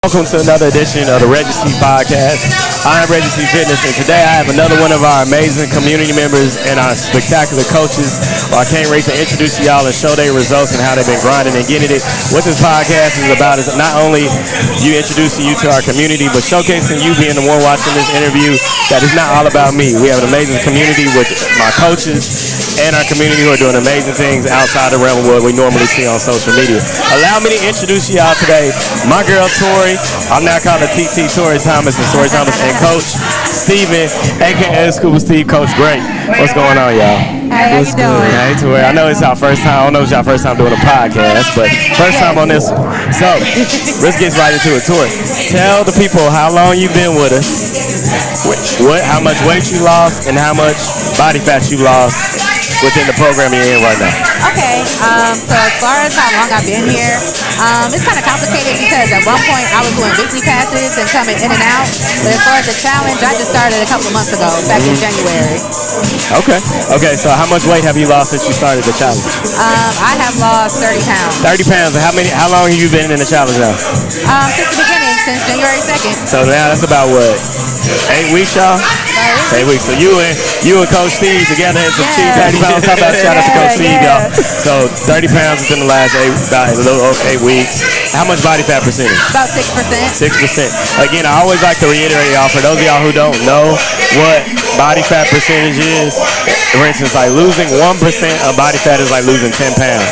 Welcome to another edition of the Reggie Podcast. I'm Reggie Fitness, and today I have another one of our amazing community members and our spectacular coaches. I can't wait to introduce y'all and show their results and how they've been grinding and getting it. What this podcast is about is not only you introducing you to our community, but showcasing you being the one watching this interview. That is not all about me. We have an amazing community with my coaches and our community who are doing amazing things outside the realm of what we normally see on social media. Allow me to introduce y'all today, my girl Tori. I'm now calling her TT Tori Thomas and Tori Thomas, and Coach Steven, aka Scuba Steve, Coach Great. What's going on, y'all? Hey, how you doing? Hey, Tori. I know it's our first time. I don't know if it's our first time doing a podcast, but first time on this one. So let's get right into it. Tori, tell the people how long you've been with us, how much weight you lost, and how much body fat you lost within the program you're in right now. Okay, so as far as how long I've been here, it's kind of complicated because at one point I was doing weekly passes and coming in and out. But as far as the challenge, I just started a couple of months ago, back in January. Okay, so how much weight have you lost since you started the challenge? I have lost 30 pounds. 30 pounds, and how long have you been in the challenge now? Since the beginning, since January 2nd. So now that's about what, 8 weeks, y'all? 8 weeks. So you and Coach Steve together had some cheap 30 pounds. Shout out to Coach Steve, y'all. So 30 pounds within the last 8 weeks. How much body fat percentage? About 6%. 6%. Again, I always like to reiterate, y'all, for those of y'all who don't know what body fat percentage is, for instance, like losing 1% of body fat is like losing 10 pounds.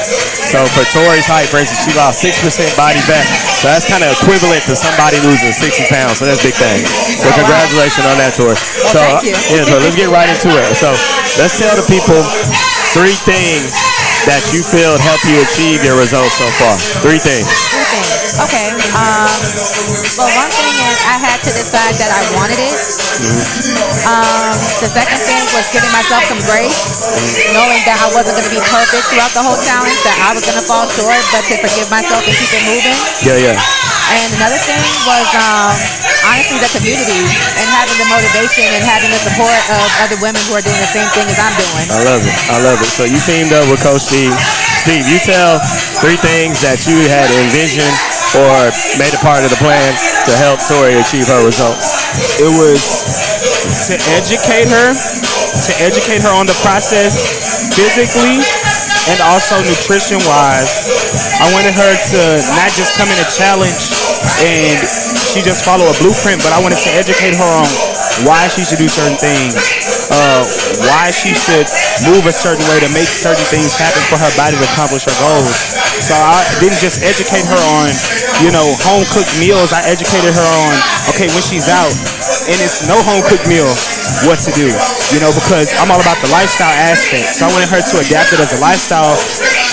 So for Tori's height, for instance, she lost 6% body fat. So that's kind of equivalent to somebody losing 60 pounds. So that's a big thing. So congratulations on that, Tori. So let's get right into it. So let's tell the people 3 things that you feel help you achieve your results so far. 3 things. 3 things. Okay. Well, one thing is I had to decide that I wanted it. The second thing was giving myself some grace, knowing that I wasn't going to be perfect throughout the whole challenge, that I was going to fall short, but to forgive myself and keep it moving. Yeah. And another thing was honestly the community and having the motivation and having the support of other women who are doing the same thing as I'm doing. I love it. So you teamed up with Coach Steve. Steve, you tell 3 things that you had envisioned or made a part of the plan to help Tori achieve her results. It was to educate her on the process physically and also nutrition-wise. I wanted her to not just come in a challenge and she just follow a blueprint, but I wanted to educate her on why she should do certain things, why she should move a certain way to make certain things happen for her body to accomplish her goals. So I didn't just educate her on, home-cooked meals. I educated her on, okay, when she's out and it's no home-cooked meal, what to do, because I'm all about the lifestyle aspect. So I wanted her to adapt it as a lifestyle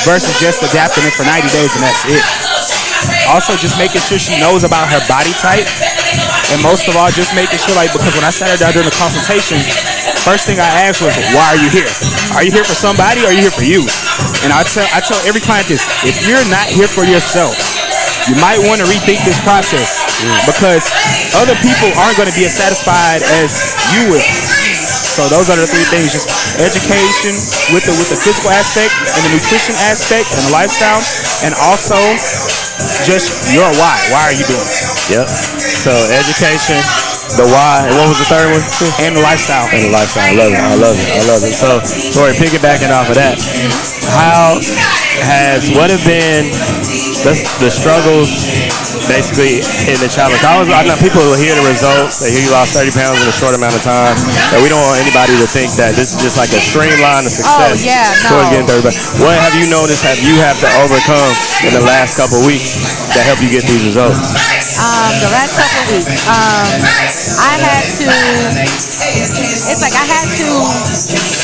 versus just adapting it for 90 days and that's it. Also, just making sure she knows about her body type, and most of all, just making sure, because when I sat her down during the consultation, first thing I asked was, why are you here? Are you here for somebody or are you here for you? And I tell every client this: if you're not here for yourself, you might want to rethink this process because other people aren't going to be as satisfied as you will. So those are the 3 things: just education with the physical aspect and the nutrition aspect and the lifestyle, and also just your why. Why are you doing it? Yep. So education, the why, and what was the third one? And the lifestyle. I love it. So Tori, piggybacking off of that, what have been the struggles basically in the challenge? I know people will hear the results, they hear you lost 30 pounds in a short amount of time, and we don't want anybody to think that this is just like a streamline of success. Oh, yeah, no. Towards getting 30 pounds. What have you noticed you have to overcome in the last couple of weeks that help you get these results? The last couple of weeks, I had to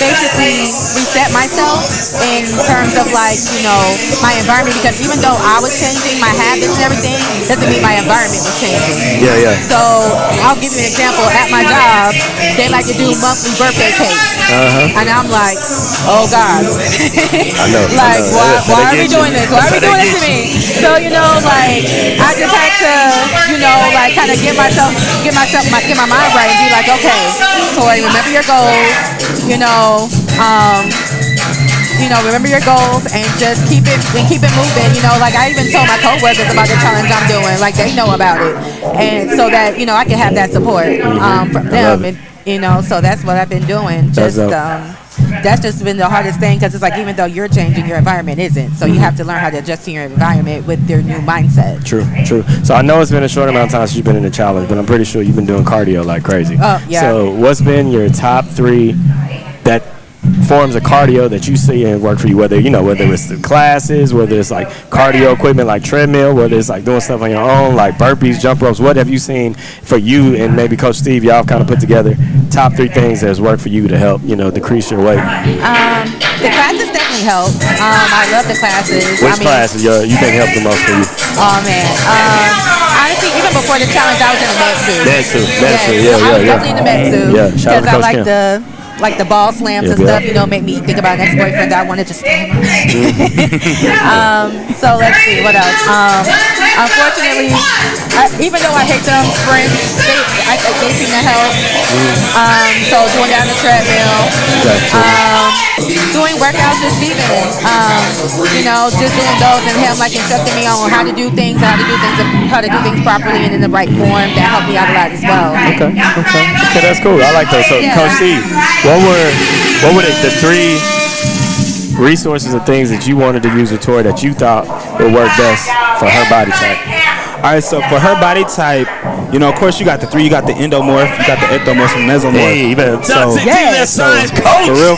basically reset myself in terms of my environment, because even though I was changing my habits and everything, doesn't mean my environment was changing. Yeah. So I'll give you an example. At my job, they like to do monthly birthday cakes. And I'm like, oh God. I know. Why are we doing this? Why are we doing this to me? So, I just had to, kind of get my mind right and be like, okay, Tori, remember your goals, remember your goals and just keep it moving. Like I even told my coworkers about the challenge I'm doing. Like they know about it, and so that I can have that support from them. And so that's what I've been doing. That's just been the hardest thing because it's like even though you're changing, your environment isn't. So you have to learn how to adjust to your environment with your new mindset. True. So I know it's been a short amount of time since you've been in the challenge, but I'm pretty sure you've been doing cardio like crazy. Oh, yeah. So what's been your top 3 that forms of cardio that you see and work for you, whether it's the classes, whether it's like cardio equipment like treadmill, whether it's like doing stuff on your own like burpees, jump ropes? What have you seen for you and maybe Coach Steve, y'all kind of put together top 3 things that has worked for you to help decrease your weight? The classes definitely help. I love the classes. Which classes you think helped the most for you? Oh man, honestly, even before the challenge, I was in the med suit. Med suit, I was definitely in the med suit. Yeah, shout out to because I Coach Kim. like the ball slams and stuff, make me think about an ex-boyfriend that I wanted to stand on. So let's see, what else? Unfortunately, even though I hate them sprints, they seem to help. So doing down the treadmill, doing workouts this season, just doing those and him like instructing me on how to do things, how to do things properly and in the right form. That helped me out a lot as well. Okay, that's cool. I like those. So Coach Steve, what were the 3 resources and things that you wanted to use with Tori that you thought would work best for her body type? All right, so for her body type, of course you got the 3. You got the endomorph, you got the ectomorph, and mesomorph. Hey, you better science, coach. For real.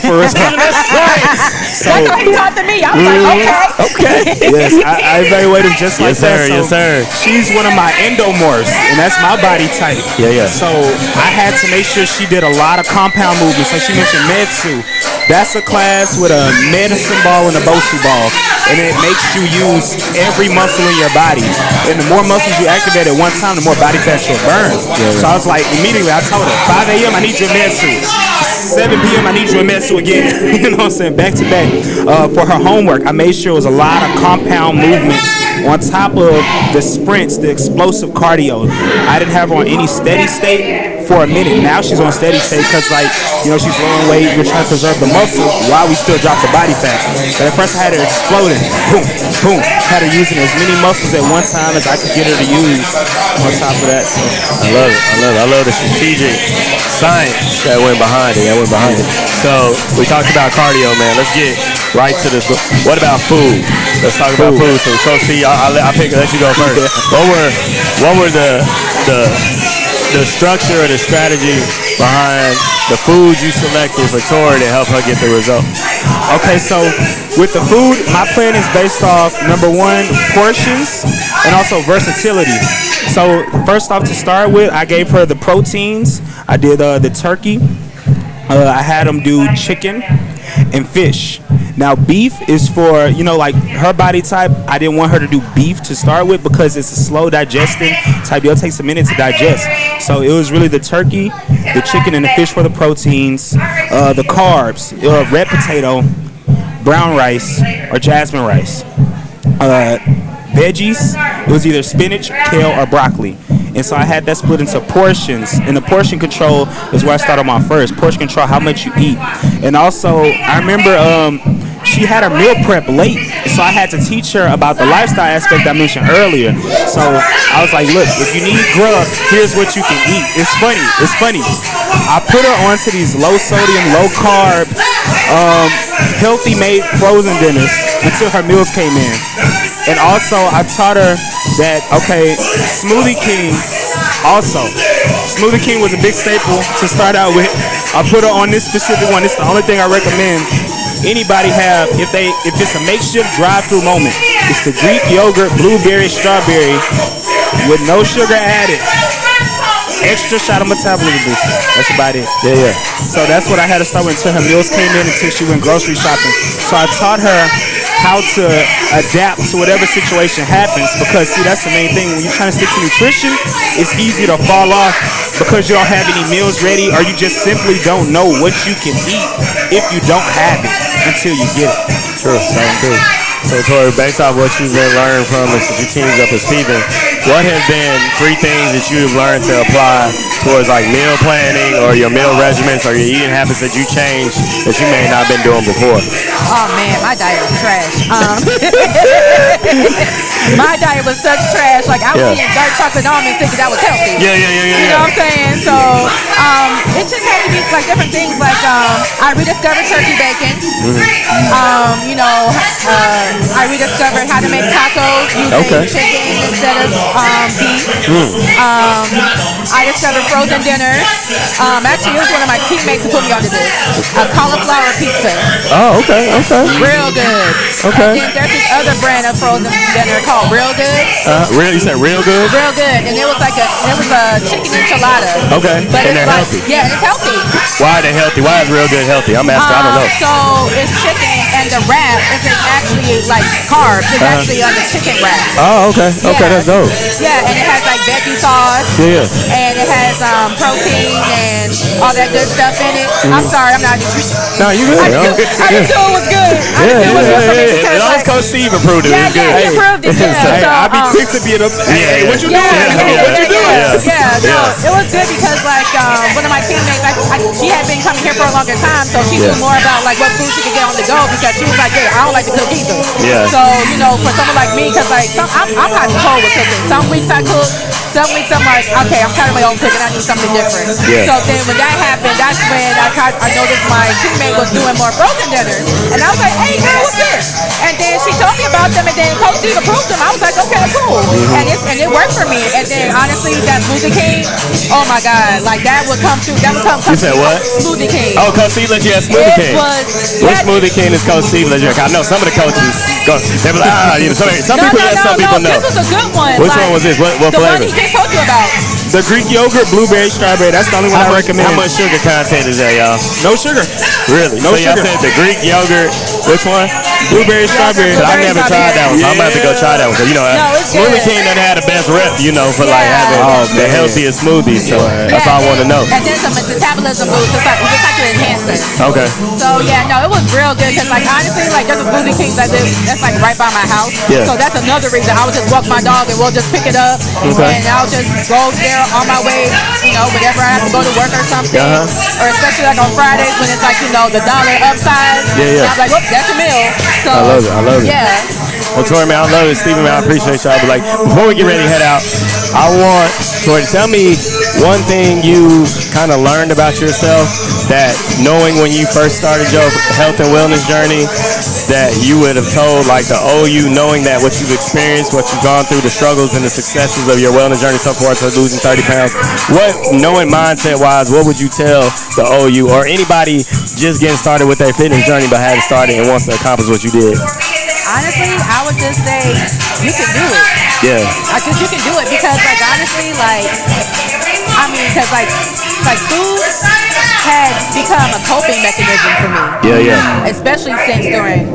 That's what he taught to me. I was like, okay. Yes, I evaluate him just like that. Yes, sir. She's one of my endomorphs, and that's my body type. Yeah. So I had to make sure she did a lot of compound movements. So she mentioned Medsu. That's a class with a medicine ball and a Bosu ball, and it makes you use every muscle in your body. And the more muscles you activate at one time, the more body fat you'll burn. So I was like, immediately I told her, 5 a.m. I need you in Medsu. 7 p.m. I need you in Medsu again. You know what I'm saying? Back to back. For her homework, I made sure it was a lot of compound movements on top of the sprints, the explosive cardio. I didn't have her on any steady state for a minute. Now she's on steady state because she's lowering weight. We're trying to preserve the muscle while we still drop the body fat. But at first I had her exploding. Boom, boom. Had her using as many muscles at one time as I could get her to use on top of that. So. I love it. I love the strategic science that went behind it. So we talked about cardio, man. Let's get right to this. What about food? Let's talk about food. So Coach T, I'll let you go first. What were the structure or the strategy behind the food you selected for Tori to help her get the result? Okay, so with the food, my plan is based off, number 1, portions and also versatility. So first off, to start with, I gave her the proteins. I did the turkey. I had them do chicken and fish. Now beef is for, like her body type. I didn't want her to do beef to start with because it's a slow digesting type deal. It takes a minute to digest. So it was really the turkey, the chicken, and the fish for the proteins. The carbs, red potato, brown rice, or jasmine rice. Veggies, it was either spinach, kale, or broccoli. And so I had that split into portions. And the portion control is where I started my first. Portion control, how much you eat. And also, I remember she had her meal prep late. So I had to teach her about the lifestyle aspect I mentioned earlier. So I was like, look, if you need grub, here's what you can eat. It's funny. I put her onto these low sodium, low carb, healthy made frozen dinners until her meals came in. And also, I taught her that, Smoothie King was a big staple to start out with. I put her on this specific one. It's the only thing I recommend anybody have if it's a makeshift drive-through moment. It's the Greek yogurt, blueberry, strawberry with no sugar added. Extra shot of metabolism booster. That's about it. Yeah. So that's what I had to start with until her meals came in, until she went grocery shopping. So I taught her how to adapt to whatever situation happens, because see, that's the main thing. When you're trying to stick to nutrition, it's easy to fall off because you don't have any meals ready, or you just simply don't know what you can eat if you don't have it until you get it. True. So, Tori, based off what you've been learning from us since you teamed up with Steven, what have been 3 things that you've learned to apply towards like meal planning or your meal regimens or your eating habits that you changed that you may not have been doing before? Oh man, my diet was trash. My diet was such trash. Like I was eating dark chocolate almonds thinking that was healthy. Yeah. You know what I'm saying? So it just had to be like different things. Like I rediscovered turkey bacon. I rediscovered how to make tacos using chicken instead of beef. I discovered frozen dinners. Actually, it was one of my teammates who put me onto this. A cauliflower pizza. Oh, okay. Real good. Okay. And then there's this other brand of frozen dinner called Real Good. You said real good? Real good. And it was a chicken enchilada. Okay. But and it's they're like, healthy. yeah, it's healthy. Why are they healthy? Why is real good healthy? I'm asking. I don't know. So it's chicken and the wrap isn't actually like carbs. It's actually on the chicken wrap. Oh, okay. Okay, that's dope. Yeah, and it has like veggie sauce. Yeah. And it has protein and all that good stuff in it. I'm sorry, I'm not nutritious. No, you good. I just knew it was good. As long as Coach Steve approved it, it was good. Yeah, he approved it. Hey, I'll be quick to be in a. Hey, what you doing? What you doing? It was good because like one of my teammates, she had been coming here for a longer time, so she knew more about like what food she could get on the go because she was like, hey, I don't like to cook either. Yeah. So for someone like me, because like I'm hot and cold with cooking. Some weeks I cook. Some weeks I'm like, okay, I'm tired of my own cooking. I need something different. Yeah. So then when that happened, that's when I noticed my teammate was doing more frozen dinners. And I was like, hey, girl, what's this? And then she told me about them, and then Coach Steve approved them. I was like, okay, cool. And it worked for me. And then honestly, that Smoothie King, oh my God, like that would come through. You said what? Smoothie King. Oh, Coach Steve let you have Smoothie King. Which Smoothie King is Coach Steve let you have? I know some of the coaches go. They be like, some people yes, some people no. This was a good one. Which one was this? What the flavor? The one he just told you about. The Greek yogurt, blueberry, strawberry. That's the only one I recommend. How much sugar content is that, y'all? No sugar. Really? No so y'all sugar. said the Greek yogurt. Which one? Blueberry, strawberry. I never tried that one, so I'm about to go try that one. Cause Smoothie King doesn't have the best rep, for like having the healthiest smoothies. So that's all I want to know. And then some metabolism boost, just like an enhancer. Okay. So it was real good because like honestly, like there's a Smoothie King that's like right by my house. Yeah. So that's another reason I would just walk my dog and we'll just pick it up, and I'll just go there on my way. Whenever I have to go to work or something, or especially like on Fridays when it's like the dollar upsize. Yeah. I'm like, whoop, that's a meal. So I love it. Yeah. Well, Tori, man, I love it. Steven, man, I appreciate y'all. But before we get ready to head out, I want Tori to tell me one thing you kind of learned about yourself that knowing when you first started your health and wellness journey that you would have told like the old you, knowing that what you've experienced, what you've gone through, the struggles and the successes of your wellness journey so far to losing 30 pounds. What, knowing mindset-wise, what would you tell the old you or anybody just getting started with their fitness journey but hadn't started and wants to accomplish what you did? Honestly, I would just say you can do it. Yeah. You can do it because, like, honestly, because food had become a coping mechanism for me. Yeah. Especially since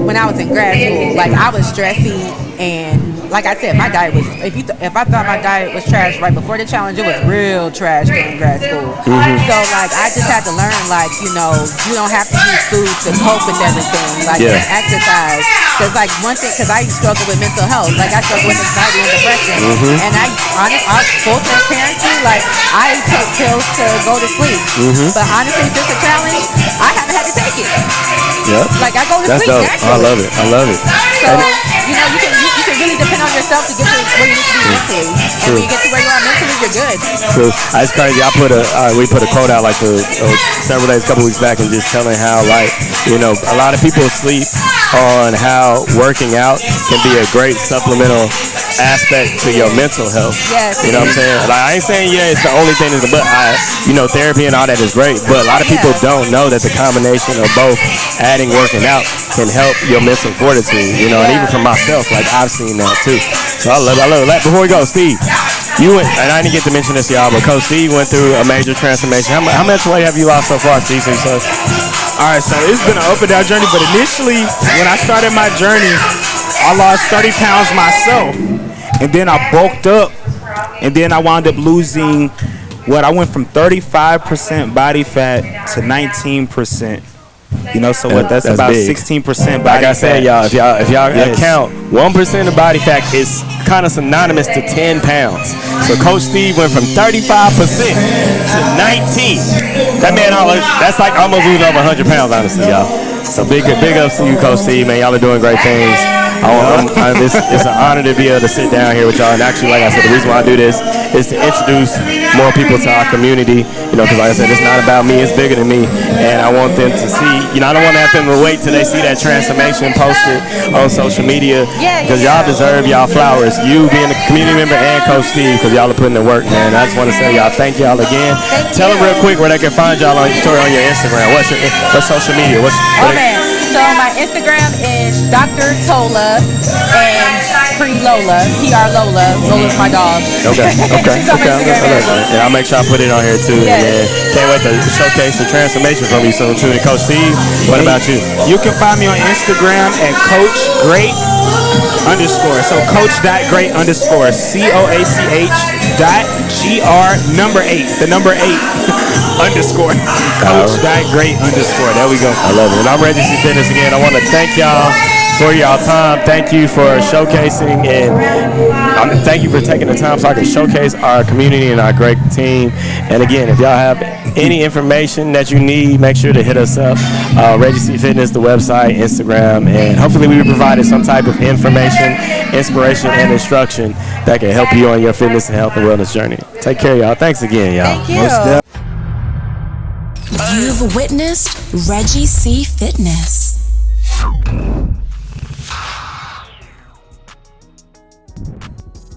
when I was in grad school. Like, I was stressy and, like I said, my diet was, if I thought my diet was trash right before the challenge, it was real trash during grad school. So, like, I just had to learn, like, you don't have to use food to cope with everything. Like, exercise. Because, like, one thing, because I struggle with mental health. Like, I struggle with anxiety and depression. And I full transparency, like, I take pills to go to sleep. But honestly, since the challenge, I haven't had to take it. Yep. Like, I go to That's sleep dope. naturally. I love it. So, you can really depend on yourself to get to where you need to be mentally. And when you get to where you are mentally, you're good. True. That's crazy. We put a quote out like several days, a couple weeks back, and just telling how a lot of people sleep on how working out can be a great supplemental aspect to your mental health. Yes. You know what I'm saying? Like, I ain't saying it's the only thing, but therapy and all that is great. But a lot of people don't know that the combination of both adding working out can help your mental fortitude. And even for myself, like I've seen that too. So I love it. Before we go, Steve, you went, and I didn't get to mention this to y'all, but Coach Steve went through a major transformation. How much weight have you lost so far, Steve? All right, so it's been an up and down journey, but initially, when I started my journey, I lost 30 pounds myself, and then I bulked up, and then I wound up losing I went from 35% body fat to 19%. You know, so what? That's about big. 16% body Like I said, fat. if y'all Yes. count 1% of body fat is kind of synonymous to 10 pounds. So Coach Steve went from 35% to 19. That man, that's like almost losing over 100 pounds, honestly, y'all. So big ups to you, Coach Steve, man. Y'all are doing great things. It's an honor to be able to sit down here with y'all. And actually, like I said, the reason why I do this is to introduce more people to our community. You know, because like I said, it's not about me; it's bigger than me. And I want them to see. You know, I don't want to have them to wait till they see that transformation posted on social media. Because y'all deserve y'all flowers. You being a community member and Coach Steve, because y'all are putting in work, man. I just want to say y'all thank y'all again. Tell them real quick where they can find y'all on your Instagram. What's social media? So my Instagram is Dr. Tola and Pre-Lola. PR Lola. Lola's my dog. Okay. She's on Instagram as well. And I'll make sure I put it on here too. Yes. And then can't wait to showcase the transformation from you soon too. And Coach Steve, what about you? You can find me on Instagram at Coach Great _ So Coach.Great _ COACH.GR8 the number 8 _ Coach.Great _ There we go. I love it. And I'm Reggie C. Fitness again. I want to thank y'all for y'all time. Thank you for showcasing and thank you for taking the time so I can showcase our community and our great team. And again, if y'all have any information that you need, make sure to hit us up. Reggie C. Fitness, the website, Instagram, and hopefully we provided some type of information, inspiration, and instruction that can help you on your fitness and health and wellness journey. Take care, y'all. Thanks again, y'all. Thank you. You've witnessed Reggie C. Fitness.